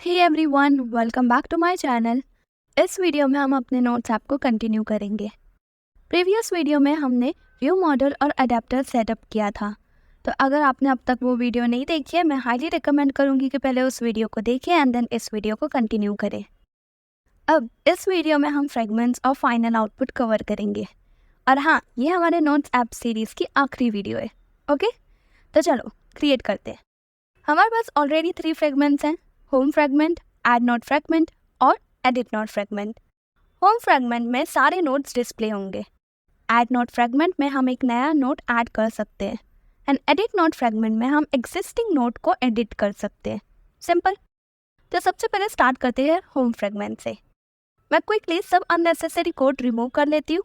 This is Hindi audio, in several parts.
Hey everyone, welcome back to my channel. इस वीडियो में हम अपने नोट्स ऐप को कंटिन्यू करेंगे। प्रीवियस वीडियो में हमने व्यू मॉडल और अडेप्टर सेटअप किया था। तो अगर आपने अब तक वो वीडियो नहीं देखी है, मैं हाईली रिकमेंड करूँगी कि पहले उस वीडियो को देखिए एंड देन इस वीडियो को कंटिन्यू करें। अब इस वीडियो में हम फ्रेगमेंट्स और फाइनल आउटपुट कवर करेंगे। और हाँ, ये हमारे नोट्स ऐप सीरीज़ की आखिरी वीडियो है। ओके, तो चलो क्रिएट करते हैं। हमारे पास ऑलरेडी 3 फ्रेगमेंट्स हैं, home fragment, add note fragment और edit note fragment. Home fragment में सारे नोट्स डिस्प्ले होंगे। ऐड नोट फ्रेगमेंट में हम एक नया नोट ऐड कर सकते हैं एंड एडिट नोट फ्रेगमेंट में हम एग्जिस्टिंग नोट को एडिट कर सकते हैं। सिंपल। तो सबसे पहले स्टार्ट करते हैं होम फ्रेगमेंट से। मैं क्विकली सब अननेसेसरी कोड रिमूव कर लेती हूँ।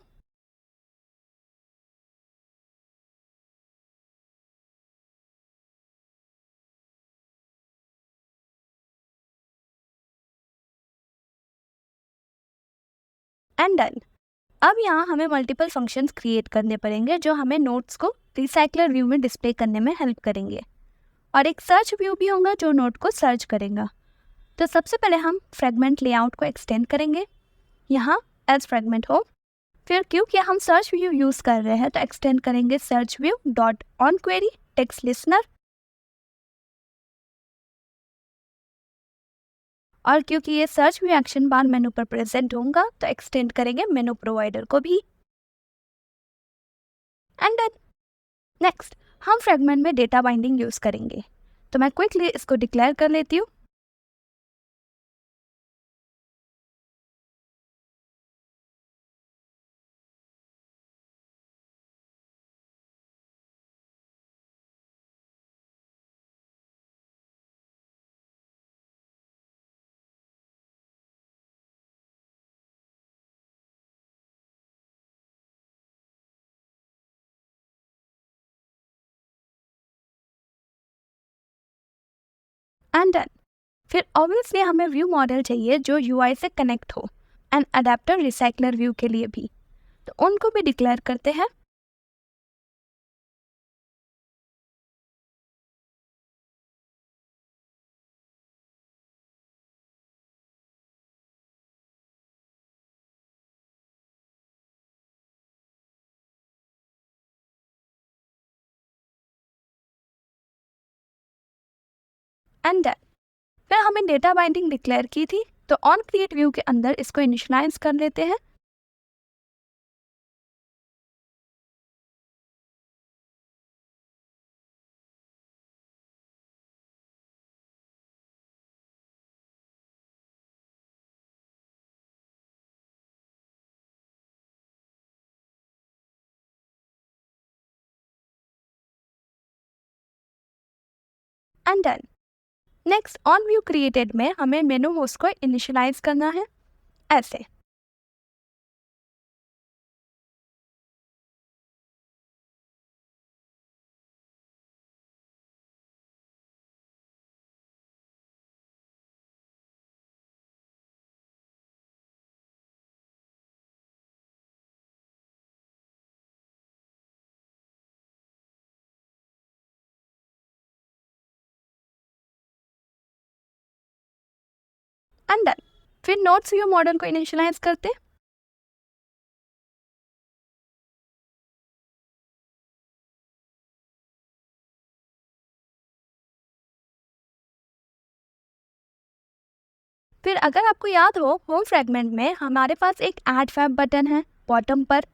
And done. अब यहाँ हमें मल्टीपल फंक्शंस क्रिएट करने पड़ेंगे जो हमें नोट्स को रिसाइकलर व्यू में डिस्प्ले करने में हेल्प करेंगे। और एक सर्च व्यू भी होगा जो नोट को सर्च करेगा। तो सबसे पहले हम फ्रेगमेंट लेआउट को एक्सटेंड करेंगे यहाँ एज फ्रेगमेंट हो। फिर क्योंकि हम सर्च व्यू यूज़ कर रहे हैं तो एक्सटेंड करेंगे search view dot on query text listener. और क्योंकि ये search view action bar menu पर प्रेजेंट होगा तो एक्सटेंड करेंगे मेनू प्रोवाइडर को भी। एंड देन नेक्स्ट हम फ्रेगमेंट में डेटा बाइंडिंग यूज़ करेंगे। तो मैं क्विकली इसको डिक्लेयर कर लेती हूँ। And done. फिर ऑब्वियसली हमें व्यू मॉडल चाहिए जो यूआई से कनेक्ट हो एंड अडेप्टर रिसाइकलर व्यू के लिए भी। तो उनको भी डिक्लेयर करते हैं। And done. फिर हमने डेटा बाइंडिंग डिक्लेयर की थी तो ऑन क्रिएट व्यू के अंदर इसको इनिशियलाइज कर लेते हैं। And done. Next on view created में हमें मेनू होस्ट को इनिशियलाइज करना है ऐसे। And done. फिर नोट्स व्यू मॉडल को इनिशियलाइज करते। फिर अगर आपको याद हो होम फ्रेगमेंट में हमारे पास एक ऐड फैब बटन है बॉटम पर।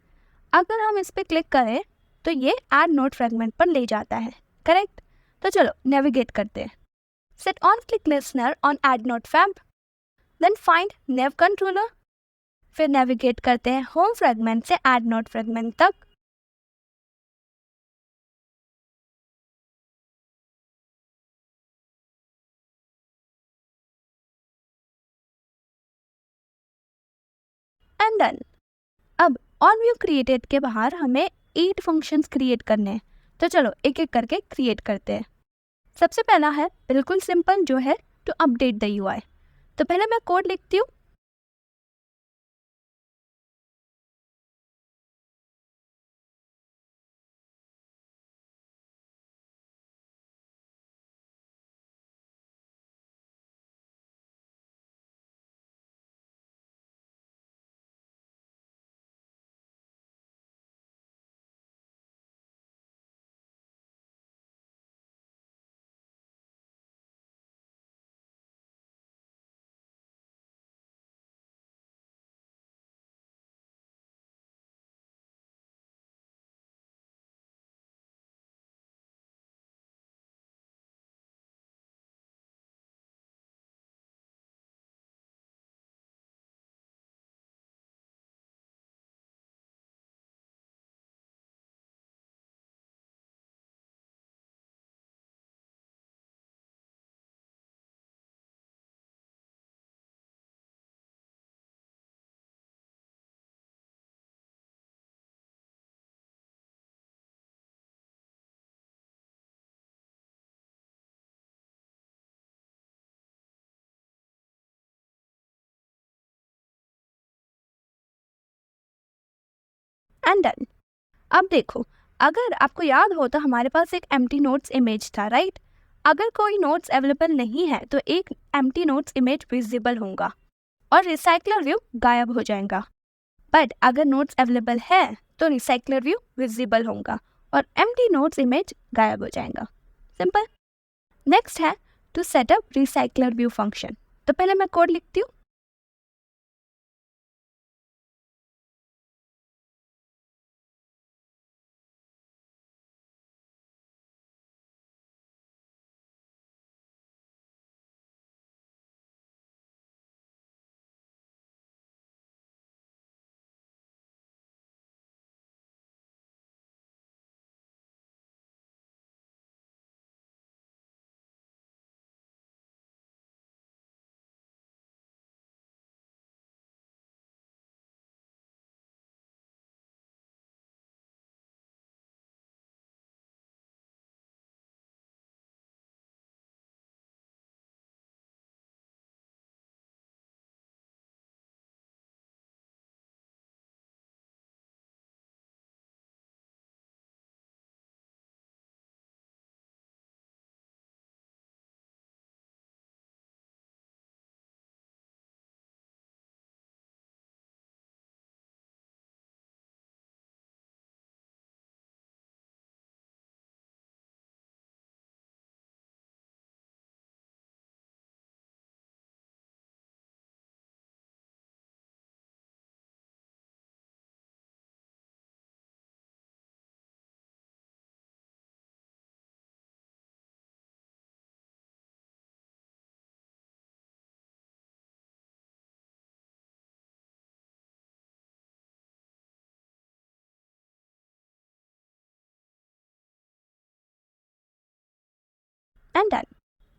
अगर हम इस पर क्लिक करें तो ये ऐड नोट फ्रेगमेंट पर ले जाता है। करेक्ट। तो चलो नेविगेट करते हैं। Set on click listener on add note fab, then find nav controller. फिर नेविगेट करते हैं होम फ्रेगमेंट से ऐड नोट फ्रेगमेंट तक। And done. अब ऑन व्यू क्रिएटेड के बाहर हमें 8 फंक्शंस क्रिएट करने हैं। तो चलो एक एक करके क्रिएट करते हैं। सबसे पहला है बिल्कुल सिंपल जो है टू अपडेट द यूआई। तो पहले मैं कोड लिखती हूँ। And done. अब देखो, अगर आपको याद हो तो हमारे पास एक एम्प्टी नोट्स इमेज था, राइट? अगर कोई नोट्स अवेलेबल नहीं है तो एक एम्प्टी नोट्स इमेज विजिबल होगा और रिसाइकलर व्यू गायब हो जाएगा। बट अगर नोट्स अवेलेबल है तो रिसाइकलर व्यू विजिबल होगा और एम्प्टी नोट्स इमेज गायब हो जाएगा। सिंपल। नेक्स्ट है to setup recycler view function. तो पहले मैं कोड लिखती हूँ। And done.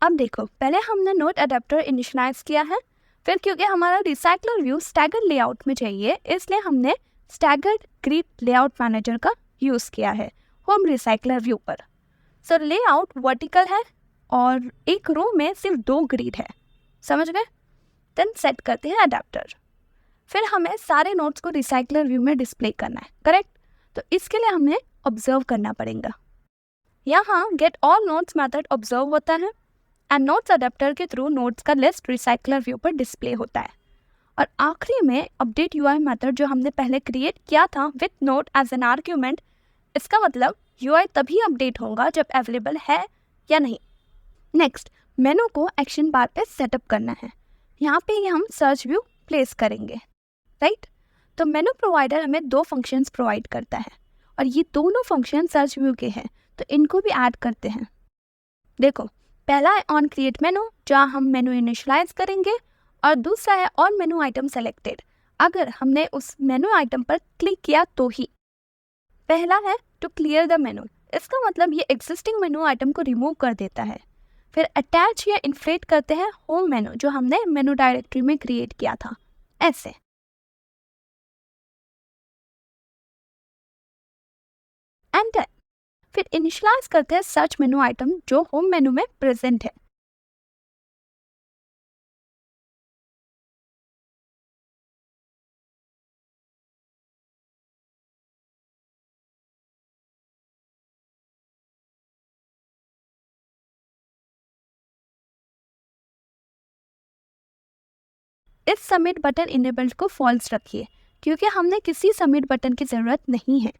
अब देखो, पहले हमने नोट अडेप्टर इनिशियलाइज किया है, फिर क्योंकि हमारा रिसाइकलर व्यू स्टैगर्ड लेआउट में चाहिए इसलिए हमने स्टैगर्ड ग्रिड लेआउट मैनेजर का यूज़ किया है होम रिसाइकलर व्यू पर। सो लेआउट वर्टिकल है और एक रो में सिर्फ 2 ग्रिड है, समझ गए? देन सेट करते हैं अडेप्टर। फिर हमें सारे नोट्स को रिसाइकलर व्यू में डिस्प्ले करना है, करेक्ट? तो इसके लिए हमें ऑब्जर्व करना पड़ेगा। यहाँ get all notes method observe होता है एंड नोट्स अडेप्टर के थ्रू नोट्स का लिस्ट रिसाइकलर व्यू पर डिस्प्ले होता है। और आखिरी में अपडेट यूआई मेथड जो हमने पहले क्रिएट किया था with note as an argument, इसका मतलब यूआई तभी अपडेट होगा जब अवेलेबल है या नहीं। नेक्स्ट, मेनू को एक्शन बार पे सेटअप करना है। यहाँ पे हम सर्च व्यू प्लेस करेंगे, राइट? तो मेनू प्रोवाइडर हमें 2 फंक्शंस प्रोवाइड करता है और ये दोनों फंक्शन सर्च व्यू के हैं, तो इनको भी ऐड करते हैं। देखो, पहला है ऑन क्रिएट मेनू जहाँ हम मेनू इनिशियलाइज करेंगे और दूसरा है ऑन मेनू आइटम सेलेक्टेड, अगर हमने उस मेनू आइटम पर क्लिक किया तो ही। पहला है टू क्लियर द मेनू, इसका मतलब ये एग्जिस्टिंग मेनू आइटम को रिमूव कर देता है। फिर अटैच या इन्फ्लेट करते हैं होम मेनू जो हमने मेनू डायरेक्टरी में क्रिएट किया था, ऐसे। एंड देन फिर इनिशियलाइज करते हैं सर्च मेनू आइटम जो होम मेनू में प्रेजेंट है। इस सबमिट बटन इनेबल्ड को फॉल्स रखिए क्योंकि हमने किसी सबमिट बटन की ज़रूरत नहीं है।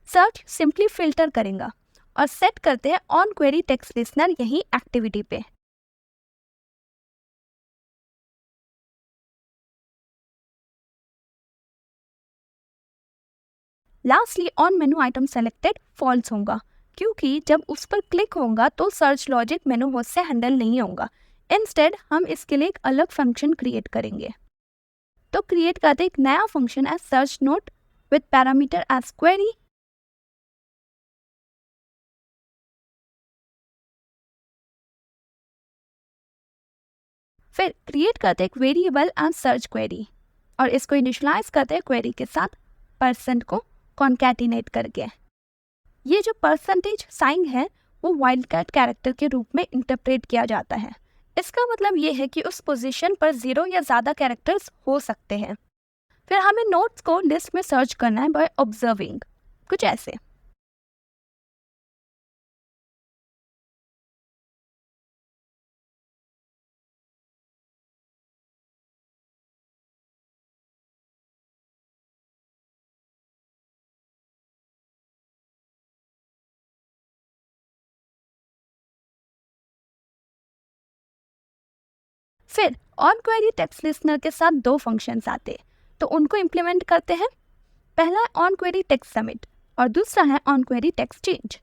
सर्च सिंपली फिल्टर करेगा और सेट करते हैं ऑन क्वेरी टेक्स्ट लिसनर यही एक्टिविटी पे। Lastly on menu item selected false होगा क्योंकि जब उस पर क्लिक होगा तो सर्च लॉजिक मेनू होस्ट से हैंडल नहीं होगा। इंस्टेड हम इसके लिए एक अलग फंक्शन क्रिएट करेंगे। तो क्रिएट करते एक नया function as search note with parameter as query. फिर क्रिएट करते एक वेरिएबल एज सर्च क्वेरी और इसको इनिशियलाइज करते हैं क्वेरी के साथ परसेंट को कॉन्कैटिनेट करके। ये जो परसेंटेज साइन है वो वाइल्ड कार्ड कैरेक्टर के रूप में इंटरप्रेट किया जाता है। इसका मतलब ये है कि उस पोजीशन पर 0 या ज़्यादा कैरेक्टर्स हो सकते हैं। फिर हमें नोट्स को लिस्ट में सर्च करना है बाय ऑब्जर्विंग। कुछ ऐसे। फिर ऑन क्वेरी टेक्स्ट लिस्नर के साथ दो फंक्शंस आते, तो उनको इम्प्लीमेंट करते हैं। पहला है ऑन क्वेरी टेक्स्ट सबमिट और दूसरा है ऑन क्वेरी टेक्स्ट चेंज।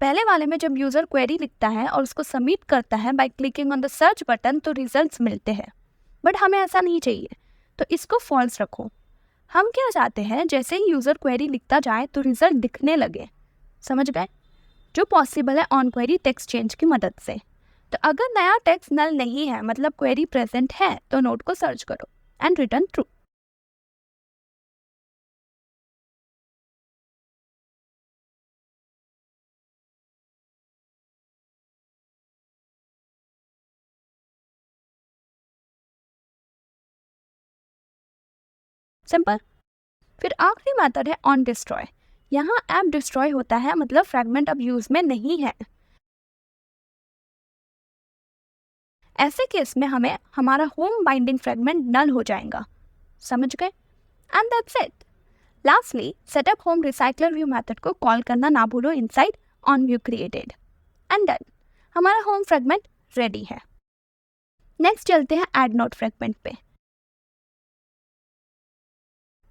पहले वाले में जब यूज़र क्वेरी लिखता है और उसको सबमिट करता है by clicking on the search button तो रिजल्ट्स मिलते हैं, बट हमें ऐसा नहीं चाहिए, तो इसको फॉल्स रखो। हम क्या चाहते हैं, जैसे ही यूज़र क्वेरी लिखता जाए तो रिजल्ट दिखने लगे। समझ गए? जो पॉसिबल है ऑन क्वेरी टेक्स्ट चेंज की मदद से। तो अगर नया टेक्स्ट नल नहीं है, मतलब क्वेरी प्रेजेंट है, तो नोड को सर्च करो एंड रिटर्न ट्रू। सिंपल। फिर आखिरी मेथड है ऑन डिस्ट्रॉय। यहाँ ऐप डिस्ट्रॉय होता है, मतलब फ्रैगमेंट अब यूज में नहीं है। ऐसे केस में हमें हमारा होम बाइंडिंग फ्रैगमेंट नल हो जाएगा। समझ गए? And that's it. Lastly, setup home recycler view method को कॉल करना ना भूलो inside on view created. And done, हमारा होम फ्रैगमेंट रेडी है। नेक्स्ट चलते हैं ऐड नोट फ्रैगमेंट पे।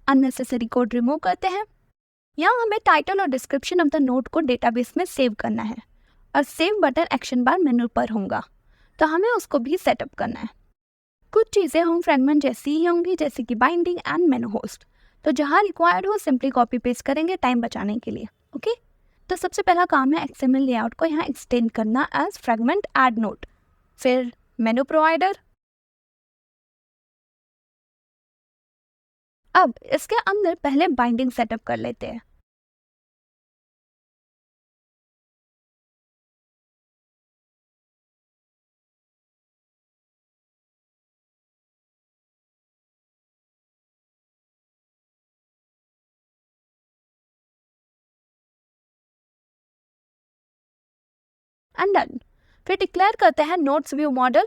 अननेसेसरी कोड रिमूव करते हैं। यहाँ हमें टाइटल और डिस्क्रिप्शन ऑफ द नोट को डेटाबेस में सेव करना है और save button action bar menu पर होगा, तो हमें उसको भी सेटअप करना है। कुछ चीज़ें होम फ्रैगमेंट जैसी ही होंगी, जैसे कि बाइंडिंग एंड मेनू होस्ट, तो जहाँ रिक्वायर्ड हो सिंपली कॉपी पेस्ट करेंगे टाइम बचाने के लिए। ओके, तो सबसे पहला काम है एक्सएमएल लेआउट को यहाँ एक्सटेंड करना एज फ्रैगमेंट ऐड नोट। फिर मेनू प्रोवाइडर। अब इसके अंदर पहले बाइंडिंग सेटअप कर लेते हैं। And done. फिर डिक्लेयर करते हैं नोट्स व्यू मॉडल।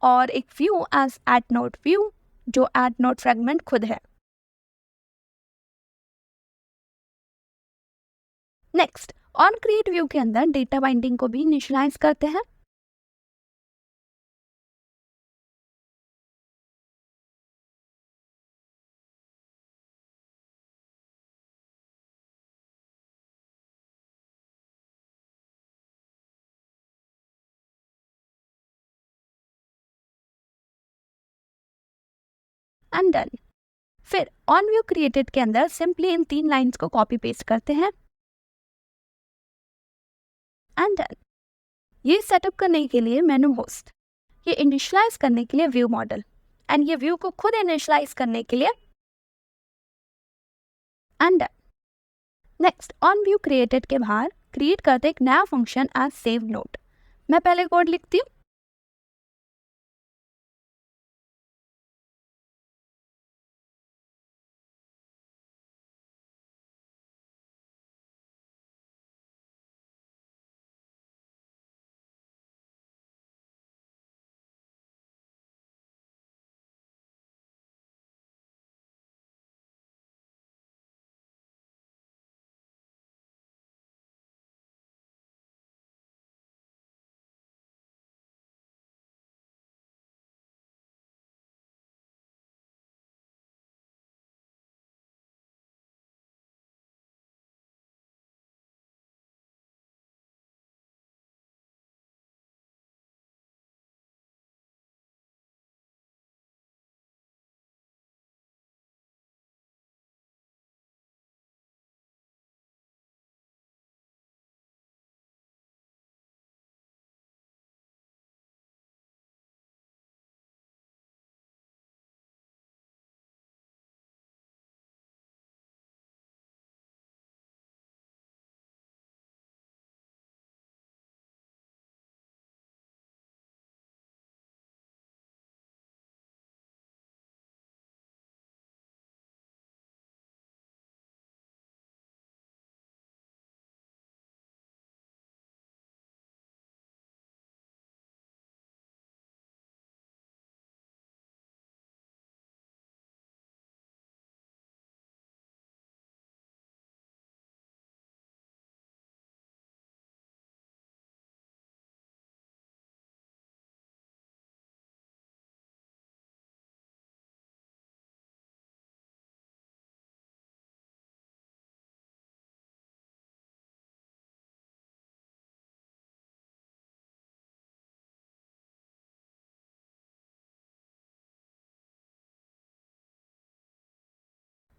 और एक view as add note view, जो एड नोट फ्रैगमेंट खुद है। नेक्स्ट, ऑन क्रिएट व्यू के अंदर डेटा बाइंडिंग को भी इनिशियलाइज करते हैं। And done. फिर ऑन व्यू क्रिएटेड के अंदर सिंपली इन 3 लाइंस को कॉपी पेस्ट करते हैं। And done. ये सेटअप करने के लिए मेनू होस्ट, ये इनिशियलाइज करने के लिए व्यू मॉडल, एंड ये व्यू को खुद इनिशियलाइज करने के लिए। And done. Next, on view created के बाहर क्रिएट करते एक नया फंक्शन एज सेव नोट। मैं पहले कोड लिखती हूँ।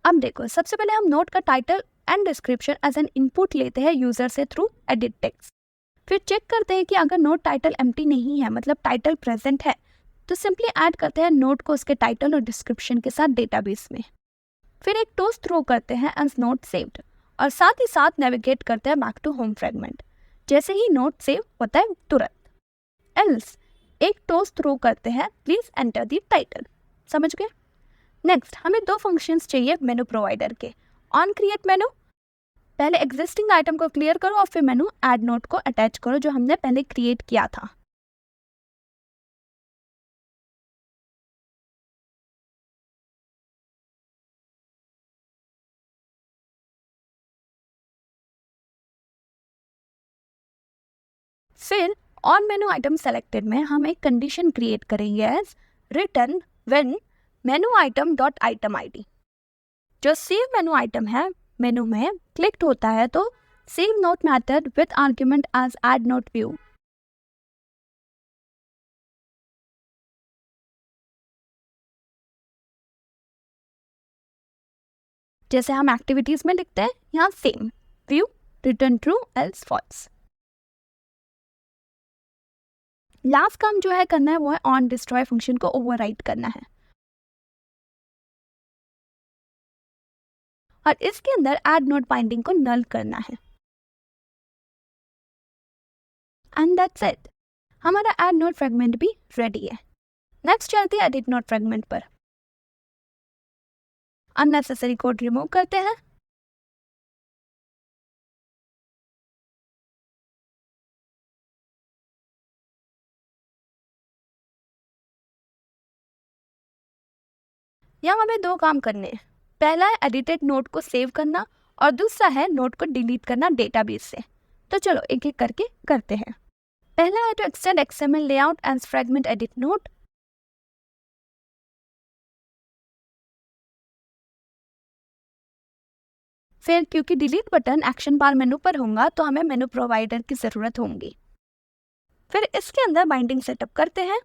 अब देखो, सबसे पहले हम नोट का title and description as an input लेते हैं यूजर से थ्रू एडिट टेक्स्ट। फिर चेक करते हैं कि अगर नोट टाइटल एम्प्टी नहीं है, मतलब टाइटल प्रेजेंट है, तो सिंपली ऐड करते हैं नोट को उसके टाइटल और डिस्क्रिप्शन के साथ डेटाबेस में। फिर एक टोस थ्रो करते हैं एज नोट सेव्ड और साथ ही साथ नेविगेट करते हैं बैक टू होम फ्रेगमेंट। जैसे ही नोट सेव होता है तुरंत। एल्स एक टोस थ्रो करते हैं प्लीज एंटर द टाइटल। समझ गए? नेक्स्ट हमें दो फंक्शंस चाहिए मेनू प्रोवाइडर के। ऑन क्रिएट मेनू, पहले एग्जिस्टिंग आइटम को क्लियर करो और फिर मेनू ऐड नोट को अटैच करो जो हमने पहले क्रिएट किया था। फिर ऑन मेनू आइटम सेलेक्टेड में हम एक कंडीशन क्रिएट करेंगे as return when menu item dot item ID. जो सेव मेनू आइटम है मेनू में क्लिक होता है तो save note method with argument as add note view. जैसे हम एक्टिविटीज में लिखते हैं, यहाँ same view return true else false. Last काम जो है करना है वो है ऑन डिस्ट्रॉय फंक्शन को ओवरराइट करना है और इसके अंदर ऐड नोट बाइंडिंग को नल करना है। एंड दैट्स इट, हमारा ऐड नोट फ्रेगमेंट भी रेडी है। नेक्स्ट चलते हैं एडिट नोट फ्रेगमेंट पर। अननेसेसरी कोड रिमूव करते हैं। यहाँ हमें दो काम करने हैं। पहला है एडिटेड नोट को सेव करना और दूसरा है नोट को डिलीट करना डेटाबेस से। तो चलो एक एक करके करते हैं। पहला है to extend XML layout and fragment edit note. फिर क्योंकि delete button action bar menu पर होगा तो हमें मेनू प्रोवाइडर की ज़रूरत होगी। फिर इसके अंदर बाइंडिंग सेटअप करते हैं।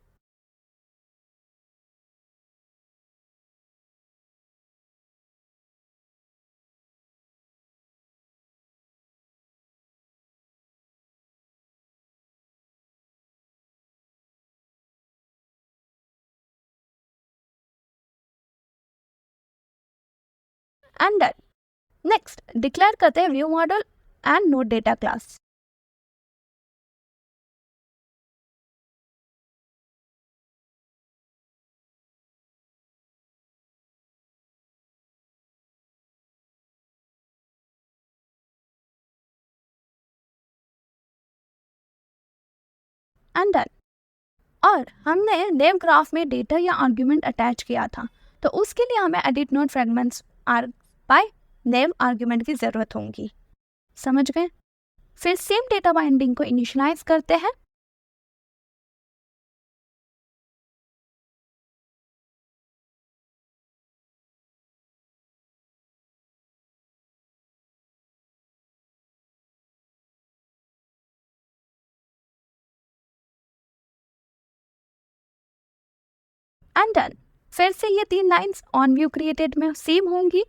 And done. नेक्स्ट डिक्लेयर करते हैं view model and note data class. And done. और हमने नेम ग्राफ में डेटा या आर्ग्यूमेंट अटैच किया था, तो उसके लिए हमें edit note fragments are by name argument की ज़रूरत होगी। समझ गए? फिर सेम डेटा बाइंडिंग को इनिशियलाइज करते हैं। And done. फिर से ये तीन लाइंस ऑन व्यू क्रिएटेड में सेम होंगी।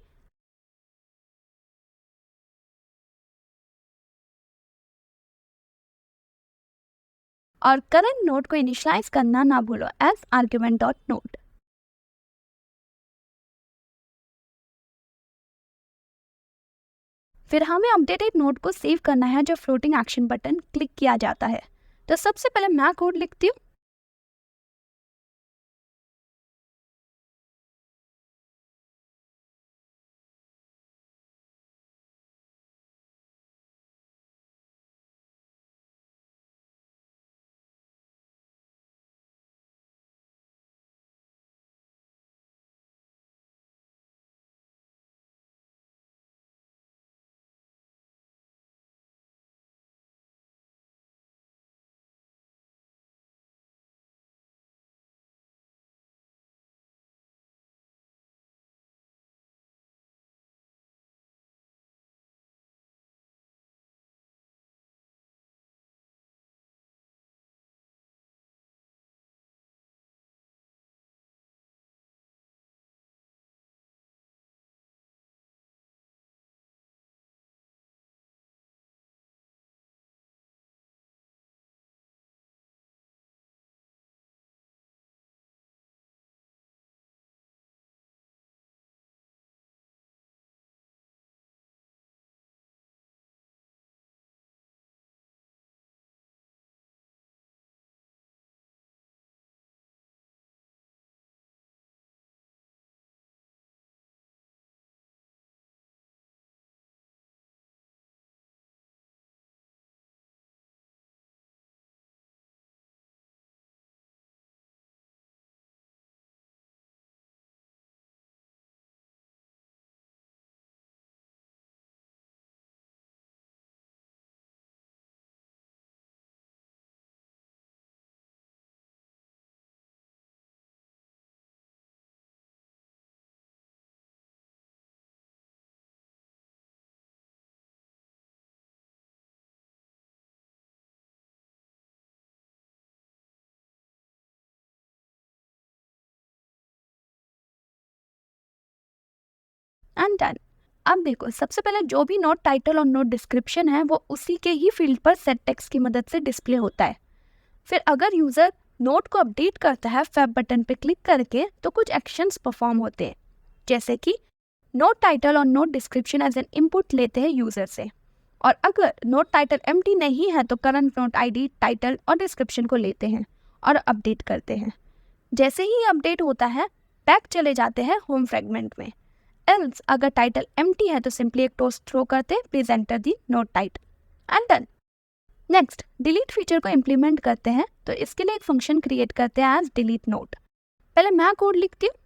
और करंट नोड को इनिशियलाइज करना ना भूलो एज आर्ग्यूमेंट डॉट नोड। फिर हमें अपडेटेड नोड को सेव करना है जो फ्लोटिंग एक्शन बटन क्लिक किया जाता है। तो सबसे पहले मैं कोड लिखती हूँ। And done. अब देखो, सबसे पहले जो भी नोट टाइटल और नोट डिस्क्रिप्शन है वो उसी के ही फील्ड पर सेट टेक्स्ट की मदद से डिस्प्ले होता है। फिर अगर यूज़र नोट को अपडेट करता है फैब बटन पर क्लिक करके, तो कुछ एक्शंस परफॉर्म होते हैं, जैसे कि नोट टाइटल और note description as an input लेते हैं यूज़र से, और अगर नोट टाइटल एम्प्टी नहीं है तो करंट नोट आईडी, टाइटल और डिस्क्रिप्शन को लेते हैं और अपडेट करते हैं। जैसे ही अपडेट होता है, बैक चले जाते हैं होम फ्रेगमेंट में। एल्स अगर टाइटल एम्प्टी है तो सिंपली एक टोस्ट थ्रो करते, please enter the note title and done. Next, delete feature को इम्प्लीमेंट करते हैं, तो इसके लिए एक फंक्शन क्रिएट करते हैं एज डिलीट नोट। पहले मैं कोड लिखती हूँ।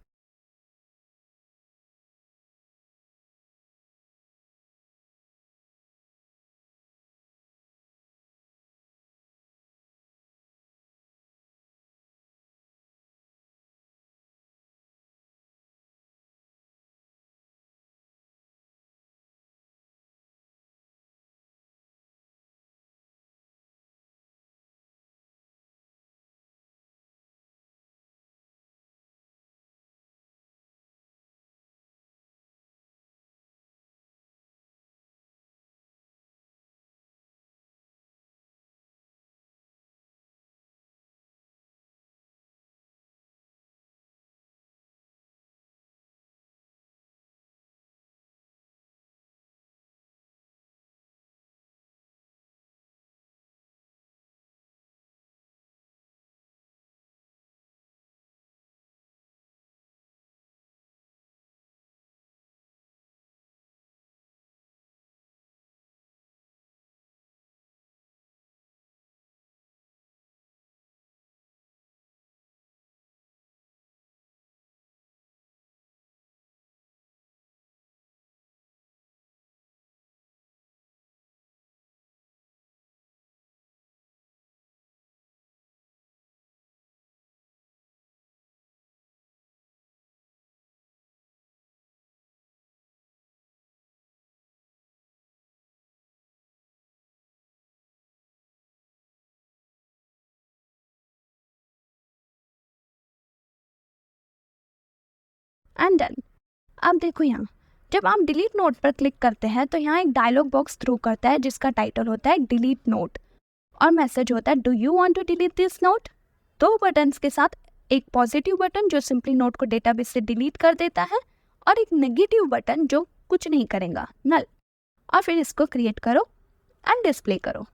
And done. अब देखो यहाँ, जब आप डिलीट नोट पर क्लिक करते हैं तो यहाँ एक डायलॉग बॉक्स थ्रू करता है जिसका टाइटल होता है डिलीट नोट और मैसेज होता है do you want to delete this note. दो बटन्स के साथ एक पॉजिटिव बटन जो सिंपली नोट को डेटाबेस से डिलीट कर देता है, और एक नेगेटिव बटन जो कुछ नहीं करेगा, नल। और फिर इसको क्रिएट करो एंड डिस्प्ले करो।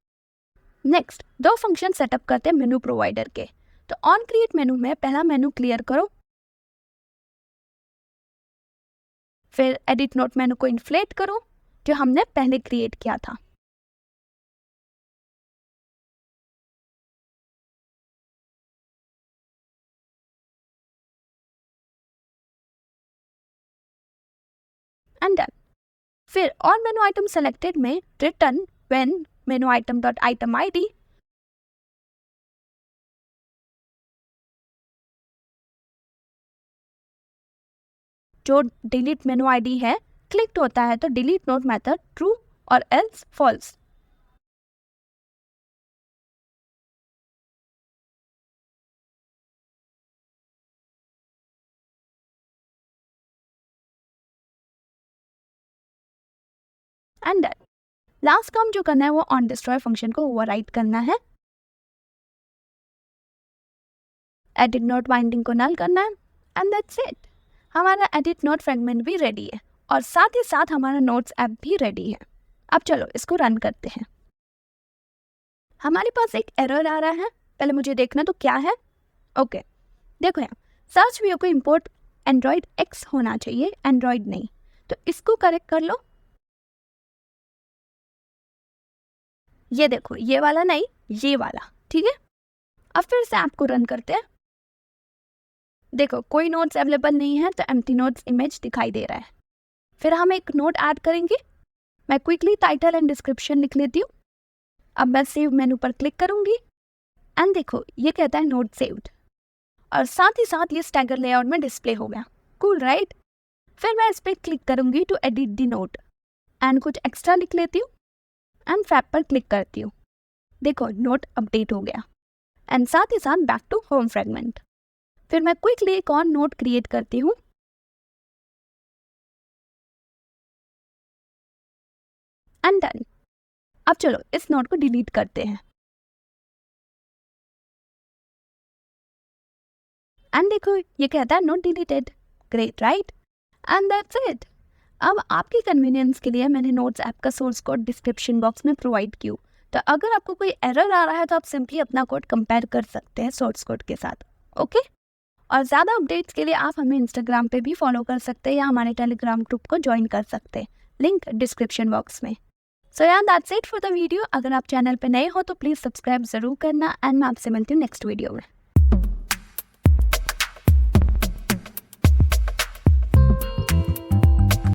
नेक्स्ट, दो फंक्शन सेटअप करते हैं मेनू प्रोवाइडर के। तो ऑन क्रिएट मेनू में पहला मेनू क्लियर करो, फिर एडिट नोट मेनू को इन्फ्लेट करो जो हमने पहले क्रिएट किया था। And done. फिर ऑन मेनू आइटम सेलेक्टेड में return when menu item dot item ID, जो डिलीट मेनू आईडी है, क्लिक होता है तो डिलीट नोट मेथड ट्रू और else false. And done. Last काम जो करना है वो ऑन डिस्ट्रॉय फंक्शन को ओवरराइट करना है, एडिट नोट बाइंडिंग को नल करना है एंड दैट्स इट। हमारा एडिट नोट फ्रेगमेंट भी रेडी है और साथ ही साथ हमारा नोट्स ऐप भी रेडी है। अब चलो इसको रन करते हैं। हमारे पास एक एरर आ रहा है, पहले मुझे देखना तो क्या है। ओके, देखो यहाँ सर्च व्यू को इंपोर्ट एंड्रॉयड एक्स होना चाहिए, एंड्रॉयड नहीं। तो इसको करेक्ट कर लो। ये देखो, ये वाला नहीं, ये वाला, ठीक है। अब फिर से ऐप को रन करते हैं। देखो कोई नोट्स अवेलेबल नहीं है तो एम्प्टी नोट्स इमेज दिखाई दे रहा है। फिर हम एक नोट ऐड करेंगे। मैं क्विकली टाइटल एंड डिस्क्रिप्शन लिख लेती हूँ। अब मैं सेव मेनू पर क्लिक करूंगी एंड देखो ये कहता है नोट सेव्ड, और साथ ही साथ ये स्टैगर लेआउट में डिस्प्ले हो गया। Cool right. फिर मैं इस पर क्लिक करूंगी to edit the note and कुछ एक्स्ट्रा लिख लेती हूँ एंड फैब पर क्लिक करती हूँ। देखो नोट अपडेट हो गया एंड साथ ही साथ बैक टू होम फ्रेगमेंट। फिर मैं क्विकली एक और नोट क्रिएट करती हूँ एंड डन। अब चलो इस नोट को डिलीट करते हैं एंड देखो ये कहता है note deleted. Great right, and that's it. अब आपकी कन्वीनियंस के लिए मैंने नोट्स ऐप का सोर्स कोड डिस्क्रिप्शन बॉक्स में प्रोवाइड किया, तो अगर आपको कोई एरर आ रहा है तो आप सिंपली अपना कोड कंपेयर कर सकते हैं सोर्स कोड के साथ। ओके, और ज़्यादा अपडेट्स के लिए आप हमें इंस्टाग्राम पे भी फॉलो कर सकते हैं या हमारे टेलीग्राम ग्रुप को ज्वाइन कर सकते हैं, लिंक डिस्क्रिप्शन बॉक्स में। सो यार that's it for the video. अगर आप चैनल पे नए हो तो प्लीज़ सब्सक्राइब ज़रूर करना एंड मैं आपसे मिलती हूँ नेक्स्ट वीडियो में।